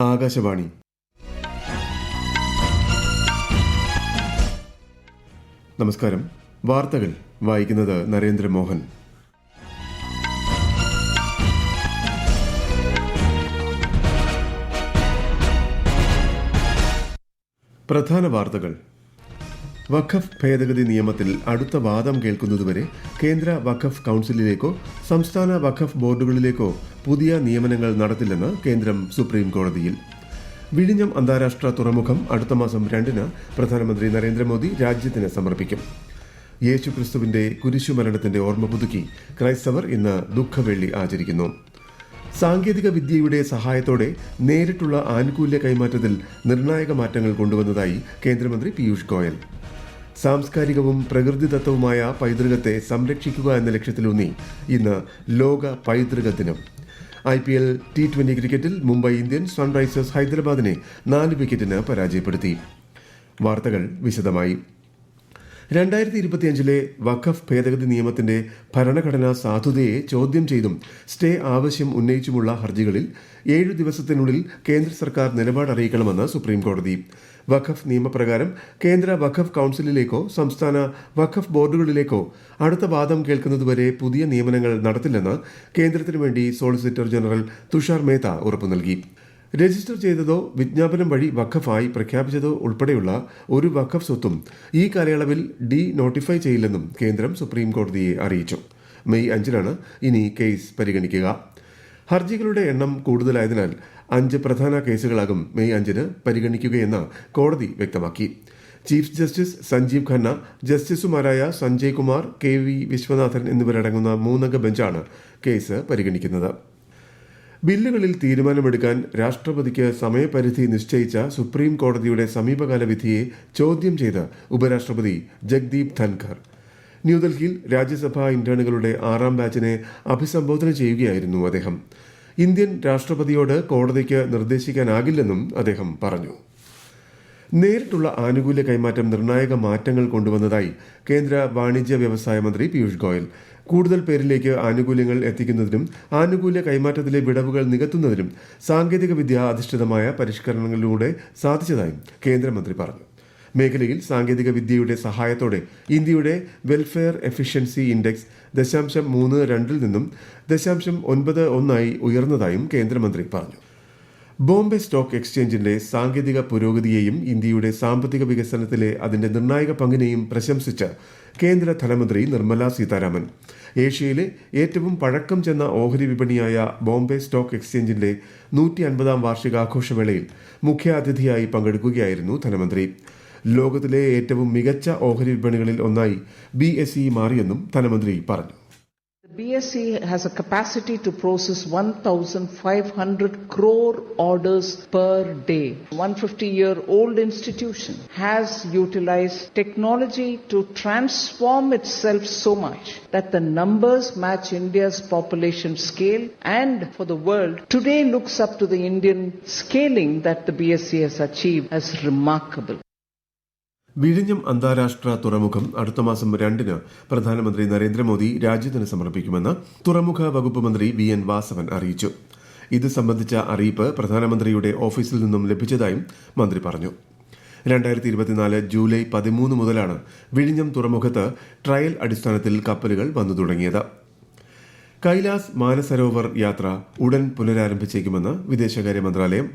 ആകാശവാണി. നമസ്കാരം. വാർത്തകൾ വായിക്കുന്നത് നരേന്ദ്രമോഹൻ. പ്രധാന വാർത്തകൾ. വഖഫ് ഭേദഗതി നിയമത്തിൽ അടുത്ത വാദം കേൾക്കുന്നതുവരെ കേന്ദ്ര വഖഫ് കൌൺസിലിലേക്കോ സംസ്ഥാന വഖഫ് ബോർഡുകളിലേക്കോ പുതിയ നിയമനങ്ങൾ നടത്തില്ലെന്ന് കേന്ദ്രം സുപ്രീം കോടതിയിൽ. വിഴിഞ്ഞം അന്താരാഷ്ട്ര തുറമുഖം അടുത്ത മാസം 2-ന് പ്രധാനമന്ത്രി നരേന്ദ്രമോദി രാജ്യത്തിന് സമർപ്പിക്കും. യേശുക്രിസ്തുവിന്റെ കുരിശുമരണത്തിന്റെ ഓർമ്മ പുതുക്കി ക്രൈസ്തവർ ഇന്ന് ദുഃഖവെള്ളി ആചരിക്കുന്നു. സാങ്കേതിക വിദ്യയുടെ സഹായത്തോടെ നേരിട്ടുള്ള ആനുകൂല്യ കൈമാറ്റത്തിൽ നിർണായക മാറ്റങ്ങൾ കൊണ്ടുവന്നതായി കേന്ദ്രമന്ത്രി പീയൂഷ് ഗോയൽ. സാംസ്കാരികവും പ്രകൃതിദത്തവുമായ പൈതൃകത്തെ സംരക്ഷിക്കുക എന്ന ലക്ഷ്യത്തിലൂന്നി ഇന്ന് ലോക പൈതൃക ദിനം. IPL T20 ക്രിക്കറ്റിൽ മുംബൈ ഇന്ത്യൻസ് സൺറൈസേഴ്സ് ഹൈദരാബാദിനെ 4 വിക്കറ്റിന് പരാജയപ്പെടുത്തി. വാർത്തകൾ വിശദമായി. 2025 വഖഫ് ഭേദഗതി നിയമത്തിന്റെ ഭരണഘടനാ സാധുതയെ ചോദ്യം ചെയ്തും സ്റ്റേ ആവശ്യം ഉന്നയിച്ചുമുള്ള ഹർജികളിൽ 7 ദിവസത്തിനുള്ളിൽ കേന്ദ്ര സർക്കാർ നിലപാട് അറിയിക്കണമെന്ന് സുപ്രീം കോടതി. വഖഫ് നിയമപ്രകാരം കേന്ദ്ര വഖഫ് കൌൺസിലിലേക്കോ സംസ്ഥാന വഖഫ് ബോർഡുകളിലേക്കോ അടുത്ത വാദം കേൾക്കുന്നതുവരെ പുതിയ നിയമനങ്ങൾ നടത്തില്ലെന്ന് കേന്ദ്രത്തിനു വേണ്ടി സോളിസിറ്റർ ജനറൽ തുഷാർ മേത്ത ഉറപ്പു നൽകി. രജിസ്റ്റർ ചെയ്തതോ വിജ്ഞാപനം വഴി വഖഫായി പ്രഖ്യാപിച്ചതോ ഉൾപ്പെടെയുള്ള ഒരു വഖഫ് സ്വത്തും ഈ കാലയളവിൽ നോട്ടിഫൈ ചെയ്യില്ലെന്നും കേന്ദ്രം സുപ്രീം കോടതിയെ അറിയിച്ചു. മെയ് 5-നാണ് ഇനി കേസ് പരിഗണിക്കുക. ഹർജികളുടെ എണ്ണം കൂടുതലായതിനാൽ 5 പ്രധാന കേസുകളാകും മെയ് 5-ന് പരിഗണിക്കുകയെന്ന് കോടതി വ്യക്തമാക്കി. ചീഫ് ജസ്റ്റിസ് സഞ്ജീവ് ഖന്ന, ജസ്റ്റിസുമാരായ സഞ്ജയ് കുമാർ, KV വിശ്വനാഥൻ എന്നിവരടങ്ങുന്ന 3-അംഗ ബെഞ്ചാണ് കേസ് പരിഗണിക്കുന്നത്. ബില്ലുകളിൽ തീരുമാനമെടുക്കാൻ രാഷ്ട്രപതിക്ക് സമയപരിധി നിശ്ചയിച്ച സുപ്രീം കോടതിയുടെ സമീപകാല വിധിയെ ചോദ്യം ചെയ്ത് ഉപരാഷ്ട്രപതി ജഗ്ദീപ് ധൻഖർ ന്യൂഡൽഹിയിൽ രാജ്യസഭാ ഇന്റേണുകളുടെ 6ാം ബാച്ചിനെ അഭിസംബോധന ചെയ്യുകയായിരുന്നു അദ്ദേഹം. ഇന്ത്യൻ രാഷ്ട്രപതിയോട് കോടതിക്ക് നിർദ്ദേശിക്കാനാകില്ലെന്നും അദ്ദേഹം പറഞ്ഞു. നേരിട്ടുള്ള ആനുകൂല്യ കൈമാറ്റം നിർണായക മാറ്റങ്ങൾ കൊണ്ടുവന്നതായി കേന്ദ്ര വാണിജ്യ വ്യവസായ മന്ത്രി പീയൂഷ് ഗോയൽ. കൂടുതൽ പേരിലേക്ക് ആനുകൂല്യങ്ങൾ എത്തിക്കുന്നതിനും ആനുകൂല്യ കൈമാറ്റത്തിലെ വിടവുകൾ നികത്തുന്നതിനും സാങ്കേതിക വിദ്യ അധിഷ്ഠിതമായ പരിഷ്കരണങ്ങളിലൂടെ സാധിച്ചതായും കേന്ദ്രമന്ത്രി പറഞ്ഞു. മേഖലയിൽ സാങ്കേതിക വിദ്യയുടെ സഹായത്തോടെ ഇന്ത്യയുടെ വെൽഫെയർ എഫിഷ്യൻസി ഇൻഡെക്സ് 0.32-ൽ നിന്നും 0.91-ആയി ഉയർന്നതായും കേന്ദ്രമന്ത്രി പറഞ്ഞു. ബോംബെ സ്റ്റോക്ക് എക്സ്ചേഞ്ചിന്റെ സാങ്കേതിക പുരോഗതിയെയും ഇന്ത്യയുടെ സാമ്പത്തിക വികസനത്തിലെ അതിന്റെ നിർണായക പങ്കിനെയും പ്രശംസിച്ച് കേന്ദ്ര ധനമന്ത്രി നിർമ്മല സീതാരാമൻ. ഏഷ്യയിലെ ഏറ്റവും പഴക്കം ചെന്ന ഓഹരി വിപണിയായ ബോംബെ സ്റ്റോക്ക് എക്സ്ചേഞ്ചിന്റെ 150-ാം വാർഷികാഘോഷവേളയിൽ മുഖ്യാതിഥിയായി പങ്കെടുക്കുകയായിരുന്നു ധനമന്ത്രി. ലോകത്തിലെ ഏറ്റവും മികച്ച ഓഹരി വിപണികളിൽ ഒന്നായി BSE മാറിയെന്നും ധനമന്ത്രി പറഞ്ഞു. BSE has a capacity to process 1,500 crore orders per day. 150-year-old institution has utilized technology to transform itself so much that the numbers match India's population scale, and for the world today looks up to the Indian scaling that the BSE has achieved as remarkable. വിഴിഞ്ഞം അന്താരാഷ്ട്ര തുറമുഖം അടുത്ത മാസം 2-ന് പ്രധാനമന്ത്രി നരേന്ദ്രമോദി രാജ്യത്തിന് സമർപ്പിക്കുമെന്ന് തുറമുഖ വകുപ്പ് മന്ത്രി VN വാസവൻ അറിയിച്ചു. ഇത് സംബന്ധിച്ച അറിയിപ്പ് പ്രധാനമന്ത്രിയുടെ ഓഫീസിൽ നിന്നും ലഭിച്ചതായും മന്ത്രി പറഞ്ഞു. 2024 ജൂലൈ 13 മുതലാണ് വിഴിഞ്ഞം തുറമുഖത്ത് ട്രയൽ അടിസ്ഥാനത്തിൽ കപ്പലുകൾ വന്നു തുടങ്ങിയത്. കൈലാസ് മാനസരോവർ യാത്ര ഉടൻ പുനരാരംഭിച്ചേക്കുമെന്ന് വിദേശകാര്യ മന്ത്രാലയം.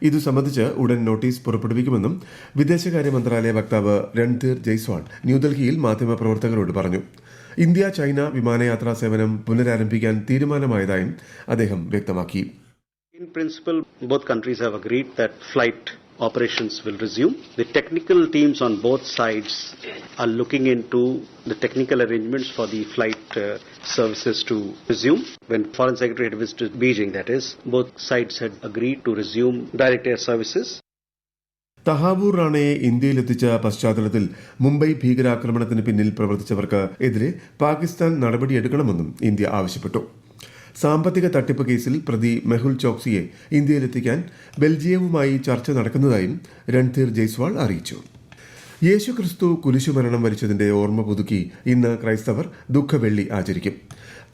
ഇതു സംബന്ധിച്ച് ഉടൻ നോട്ടീസ് പുറപ്പെടുവിക്കുമെന്നും വിദേശകാര്യ മന്ത്രാലയ വക്താവ് രൺധീർ ജയ്സ്വാൾ ന്യൂഡൽഹിയിൽ മാധ്യമപ്രവർത്തകരോട് പറഞ്ഞു. ഇന്ത്യ ചൈന വിമാനയാത്രാ സേവനം പുനരാരംഭിക്കാൻ തീരുമാനമായതായും അദ്ദേഹം വ്യക്തമാക്കി. In principle, both countries have agreed that flight operations will resume. The technical teams on both sides are looking into the technical arrangements for the flight services to resume. When Foreign Secretary had visited Beijing, that is, both sides had agreed to resume direct air services. Tahawwur റാണയെ ഇന്ത്യയിലെത്തിച്ച പശ്ചാത്തലത്തിൽ മുംബൈ ഭീകരാക്രമണത്തിന് പിന്നിൽ പ്രവർത്തിച്ചവർക്ക് എതിരെ പാകിസ്ഥാൻ നടപടിയെടുക്കണമെന്നും India ആവശ്യപ്പെട്ടു. സാമ്പത്തിക തട്ടിപ്പ് കേസിൽ പ്രതി മെഹുൽ ചോക്സിയെ ഇന്ത്യയിലെത്തിക്കാൻ ബെൽജിയവുമായി ചർച്ച നടക്കുന്നതായും രൺധീർ ജയ്സ്വാൾ അറിയിച്ചു. യേശുക്രിസ്തു കുരിശുമരണം വരിച്ചതിന്റെ ഓർമ്മ പുതുക്കി ഇന്ന് ക്രൈസ്തവർ ദുഃഖവെള്ളി ആചരിക്കും.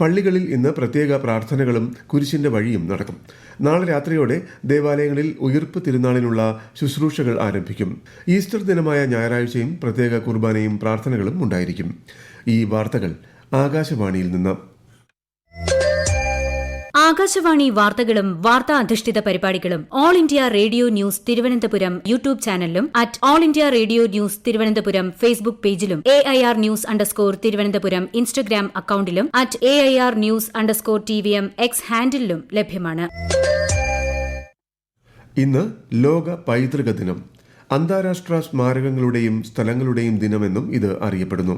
പള്ളികളിൽ ഇന്ന് പ്രത്യേക പ്രാർത്ഥനകളും കുരിശിന്റെ വഴിയും നടക്കും. നാളെ രാത്രിയോടെ ദേവാലയങ്ങളിൽ ഉയിർപ്പ് തിരുനാളിനുള്ള ശുശ്രൂഷകൾ ആരംഭിക്കും. ഈസ്റ്റർ ദിനമായ ഞായറാഴ്ചയും പ്രത്യേക കുർബാനയും പ്രാർത്ഥനകളും ഉണ്ടായിരിക്കും. ഈ വാർത്തകൾ ആകാശവാണിയിൽ നിന്ന്. ആകാശവാണി വാർത്തകളും വാർത്താ അധിഷ്ഠിത പരിപാടികളും All India radio news Thiruvananthapuram YouTube ചാനലിലും @all India radio news Thiruvananthapuram Facebook പേജിലും AIR ന്യൂസ് _തിരുവനന്തപുരം ഇൻസ്റ്റഗ്രാം അക്കൌണ്ടിലും @AIR ന്യൂസ് _TVM X ഹാൻഡിലും ലഭ്യമാണ്. ഇന്ന് ലോക പൈതൃക ദിനം. അന്താരാഷ്ട്ര സ്മാരകങ്ങളുടെയും സ്ഥലങ്ങളുടെയും ദിനമെന്നും ഇത് അറിയപ്പെടുന്നു.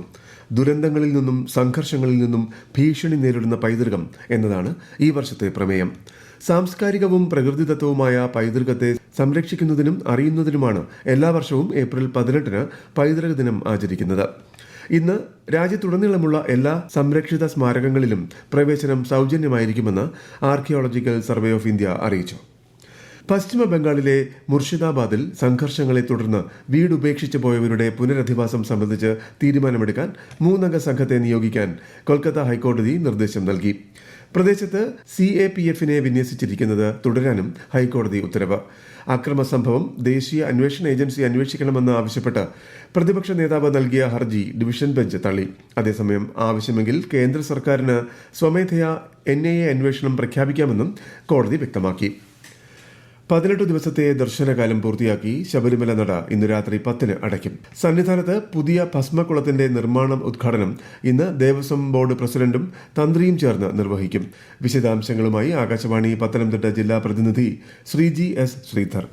ദുരന്തങ്ങളിൽ നിന്നും സംഘർഷങ്ങളിൽ നിന്നും ഭീഷണി നേരിടുന്ന പൈതൃകം എന്നതാണ് ഈ വർഷത്തെ പ്രമേയം. സാംസ്കാരികവും പ്രകൃതിദത്തവുമായ പൈതൃകത്തെ സംരക്ഷിക്കുന്നതിനും അറിയുന്നതിനുമാണ് എല്ലാ വർഷവും ഏപ്രിൽ 18-ന് പൈതൃക ദിനം ആചരിക്കുന്നത്. ഇന്ന് രാജ്യത്തുടനീളമുള്ള എല്ലാ സംരക്ഷിത സ്മാരകങ്ങളിലും പ്രവേശനം സൗജന്യമായിരിക്കുമെന്ന് ആർക്കിയോളജിക്കൽ സർവേ ഓഫ് ഇന്ത്യ അറിയിച്ചു. പശ്ചിമ ബംഗാളിലെ മുർഷിദാബാദിൽ സംഘർഷങ്ങളെ തുടർന്ന് വീടുപേക്ഷിച്ചു പോയവരുടെ പുനരധിവാസം സംബന്ധിച്ച് തീരുമാനമെടുക്കാൻ 3-അംഗ സംഘത്തെ നിയോഗിക്കാൻ കൊൽക്കത്ത ഹൈക്കോടതി നിർദ്ദേശം നൽകി. പ്രദേശത്ത് CAPF-നെ വിന്യസിച്ചിരിക്കുന്നത് തുടരാനും ഹൈക്കോടതി ഉത്തരവ്. അക്രമ സംഭവം ദേശീയ അന്വേഷണ ഏജൻസി അന്വേഷിക്കണമെന്ന് ആവശ്യപ്പെട്ട് പ്രതിപക്ഷ നേതാവ് നൽകിയ ഹർജി ഡിവിഷൻ ബെഞ്ച് തള്ളി. അതേസമയം ആവശ്യമെങ്കിൽ കേന്ദ്ര സർക്കാരിന് സ്വമേധയാ NIA അന്വേഷണം പ്രഖ്യാപിക്കാമെന്നും കോടതി വ്യക്തമാക്കി. 18 ദിവസത്തെ ദർശനകാലം പൂർത്തിയാക്കി ശബരിമല നട ഇന്ന് രാത്രി 10-ന് അടയ്ക്കും. സന്നിധാനത്ത് പുതിയ ഭസ്മക്കുളത്തിന്റെ നിർമ്മാണം ഉദ്ഘാടനം ഇന്ന് ദേവസ്വം ബോർഡ് പ്രസിഡന്റും തന്ത്രിയും ചേർന്ന് നിർവഹിക്കും. വിശദാംശങ്ങളുമായി ആകാശവാണി പത്തനംതിട്ട ജില്ലാ പ്രതിനിധി ശ്രീജി S. ശ്രീധർ.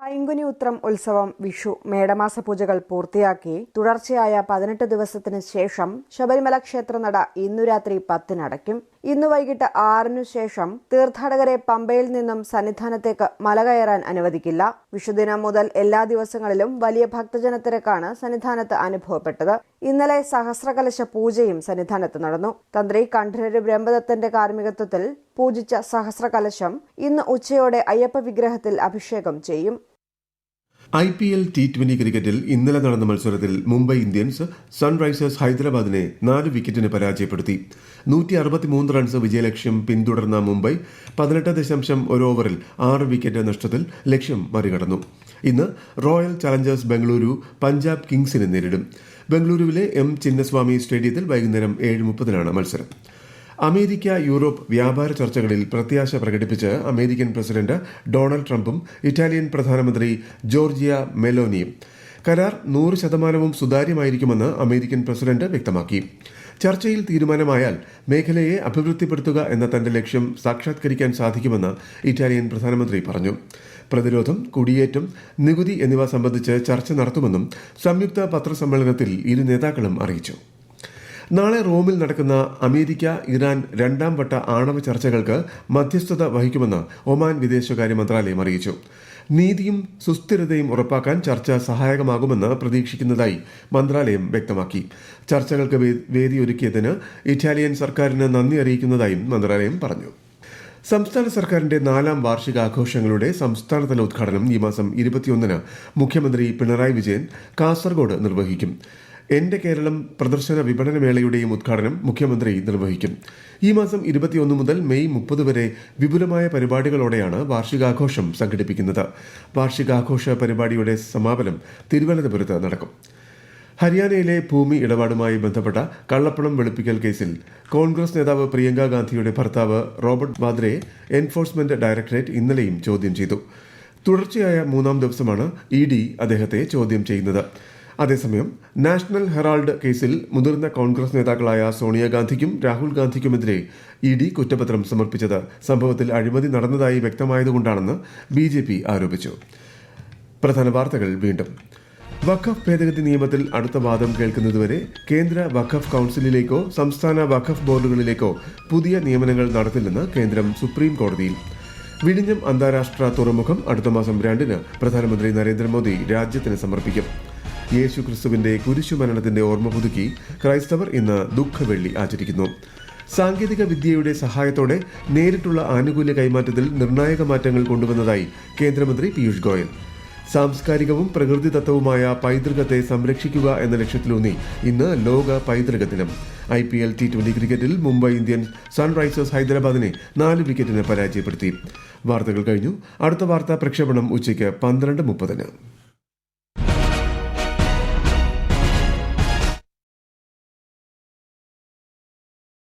പൈങ്കുനി ഉത്രം ഉത്സവം, വിഷു, മേടമാസ പൂജകൾ പൂർത്തിയാക്കി തുടർച്ചയായ 18 ദിവസത്തിന് ശേഷം ശബരിമല ക്ഷേത്രനട ഇന്നു രാത്രി 10-ന് അടയ്ക്കും. ഇന്ന് വൈകിട്ട് 6-നു ശേഷം തീർത്ഥാടകരെ പമ്പയിൽ നിന്നും സന്നിധാനത്തേക്ക് മല കയറാൻ അനുവദിക്കില്ല. വിഷുദിനം മുതൽ എല്ലാ ദിവസങ്ങളിലും വലിയ ഭക്തജനത്തിരക്കാണ് സന്നിധാനത്ത് അനുഭവപ്പെട്ടത്. ഇന്നലെ സഹസ്രകലശ പൂജയും സന്നിധാനത്ത് നടന്നു. തന്ത്രി കണ്ഠരര് ബ്രഹ്മദത്തന്റെ കാർമ്മികത്വത്തിൽ പൂജിച്ച സഹസ്രകലശം ഇന്ന് ഉച്ചയോടെ അയ്യപ്പ വിഗ്രഹത്തിൽ അഭിഷേകം ചെയ്യും. IPL T20 ക്രിക്കറ്റിൽ ഇന്നലെ നടന്ന മത്സരത്തിൽ മുംബൈ ഇന്ത്യൻസ് സൺറൈസേഴ്സ് ഹൈദരാബാദിനെ 4 വിക്കറ്റിന് പരാജയപ്പെടുത്തി. 163 റൺസ് വിജയലക്ഷ്യം പിന്തുടർന്ന മുംബൈ 18.1 ഓവറിൽ 6 വിക്കറ്റ് നഷ്ടത്തിൽ ലക്ഷ്യം മറികടന്നു. ഇന്ന് റോയൽ ചലഞ്ചേഴ്സ് ബംഗളൂരു പഞ്ചാബ് കിങ്സിനെ നേരിടും. ബംഗളൂരുവിലെ M. ചിന്നസ്വാമി സ്റ്റേഡിയത്തിൽ വൈകുന്നേരം 7:30-നാണ് മത്സരം. അമേരിക്ക യൂറോപ്പ് വ്യാപാര ചർച്ചകളിൽ പ്രത്യാശ പ്രകടിപ്പിച്ച് അമേരിക്കൻ പ്രസിഡന്റ് ഡൊണാൾഡ് ട്രംപും ഇറ്റാലിയൻ പ്രധാനമന്ത്രി ജോർജിയ മെലോനിയും. കരാർ 100% സുതാര്യമായിരിക്കുമെന്ന് അമേരിക്കൻ പ്രസിഡന്റ് വ്യക്തമാക്കി. ചർച്ചയിൽ തീരുമാനമായാൽ മേഖലയെ അഭിവൃദ്ധിപ്പെടുത്തുക എന്ന തന്റെ ലക്ഷ്യം സാക്ഷാത്കരിക്കാൻ സാധിക്കുമെന്ന് ഇറ്റാലിയൻ പ്രധാനമന്ത്രി പറഞ്ഞു. പ്രതിരോധം, കുടിയേറ്റം, നികുതി എന്നിവ സംബന്ധിച്ച് ചർച്ച നടത്തുമെന്നും സംയുക്ത പത്രസമ്മേളനത്തിൽ ഇരു നേതാക്കളും അറിയിച്ചു. നാളെ റോമിൽ നടക്കുന്ന അമേരിക്ക ഇറാൻ 2ാം വട്ട ആണവ ചർച്ചകൾക്ക് മധ്യസ്ഥത വഹിക്കുമെന്ന് ഒമാൻ വിദേശകാര്യ മന്ത്രാലയം അറിയിച്ചു. നീതിയും സുസ്ഥിരതയും ഉറപ്പാക്കാൻ ചർച്ച സഹായകമാകുമെന്ന് പ്രതീക്ഷിക്കുന്നതായി മന്ത്രാലയം വ്യക്തമാക്കി. ചർച്ചകൾക്ക് വേദിയൊരുക്കിയതിന് ഇറ്റാലിയൻ സർക്കാരിന് നന്ദി അറിയിക്കുന്നതായും മന്ത്രാലയം പറഞ്ഞു. സംസ്ഥാന സർക്കാരിന്റെ 4ാം വാർഷികാഘോഷങ്ങളുടെ സംസ്ഥാനതല ഉദ്ഘാടനം ഈ മാസം 21-ന് മുഖ്യമന്ത്രി പിണറായി വിജയൻ കാസർഗോഡ് നിർവഹിക്കും. എന്റെ കേരളം പ്രദർശന വിപണനമേളയുടെയും ഉദ്ഘാടനം മുഖ്യമന്ത്രി നിർവഹിക്കും. ഈ മാസം 21 മുതൽ മെയ് 30 വരെ വിപുലമായ പരിപാടികളോടെയാണ് വാർഷികാഘോഷം സംഘടിപ്പിക്കുന്നത്. വാർഷികാഘോഷ പരിപാടിയുടെ സമാപനം തിരുവനന്തപുരത്ത് നടക്കും. ഹരിയാനയിലെ ഭൂമി ഇടപാടുമായി ബന്ധപ്പെട്ട കള്ളപ്പണം വെളുപ്പിക്കൽ കേസിൽ കോൺഗ്രസ് നേതാവ് പ്രിയങ്ക ഗാന്ധിയുടെ ഭർത്താവ് റോബർട്ട് വാദ്രയെ എൻഫോഴ്സ്മെന്റ് ഡയറക്ടറേറ്റ് ഇന്നലെയും ചോദ്യം ചെയ്തു. തുടർച്ചയായ 3-ാം ദിവസമാണ് ED അദ്ദേഹത്തെ ചോദ്യം ചെയ്യുന്നത്. അതേസമയം നാഷണൽ ഹെറാൾഡ് കേസിൽ മുതിർന്ന കോൺഗ്രസ് നേതാക്കളായ സോണിയാഗാന്ധിക്കും രാഹുൽ ഗാന്ധിക്കുമെതിരെ ED കുറ്റപത്രം സമർപ്പിച്ചത് സംഭവത്തിൽ അഴിമതി നടന്നതായി വ്യക്തമായതുകൊണ്ടാണെന്ന് BJP ആരോപിച്ചു. പ്രധാന വാർത്തകൾ വീണ്ടും. വഖഫ് ഭേദഗതി നിയമത്തിൽ അടുത്ത വാദം കേൾക്കുന്നതുവരെ കേന്ദ്ര വഖഫ് കൌൺസിലിലേക്കോ സംസ്ഥാന വഖഫ് ബോർഡുകളിലേക്കോ പുതിയ നിയമനങ്ങൾ നടത്തില്ലെന്ന് കേന്ദ്രം സുപ്രീം കോടതിയിൽ. വിഴിഞ്ഞം അന്താരാഷ്ട്ര തുറമുഖം അടുത്ത മാസം 2-ന് പ്രധാനമന്ത്രി നരേന്ദ്രമോദി രാജ്യത്തിന് സമർപ്പിക്കും. യേശു ക്രിസ്തുവിന്റെ കുരിശുമരണത്തിന്റെ ഓർമ്മ പുതുക്കി ക്രൈസ്തവർ ഇന്ന് ദുഃഖവെള്ളി ആചരിക്കുന്നു. സാങ്കേതിക വിദ്യയുടെ സഹായത്തോടെ നേരിട്ടുള്ള ആനുകൂല്യ കൈമാറ്റത്തിൽ നിർണായക മാറ്റങ്ങൾ കൊണ്ടുവന്നതായി കേന്ദ്രമന്ത്രി പീയൂഷ് ഗോയൽ. സാംസ്കാരികവും പ്രകൃതിദത്തവുമായ പൈതൃകത്തെ സംരക്ഷിക്കുക എന്ന ലക്ഷ്യത്തിലൂന്നി ഇന്ന് ലോക പൈതൃക ദിനം. IPL T20 ക്രിക്കറ്റിൽ മുംബൈ ഇന്ത്യൻസ് സൺറൈസേഴ്സ് ഹൈദരാബാദിനെ 4 വിക്കറ്റിന് പരാജയപ്പെടുത്തി. വാർത്തകൾ കഴിഞ്ഞു. അടുത്ത വാർത്താ പ്രക്ഷേപണം ഉച്ചയ്ക്ക് 12:30.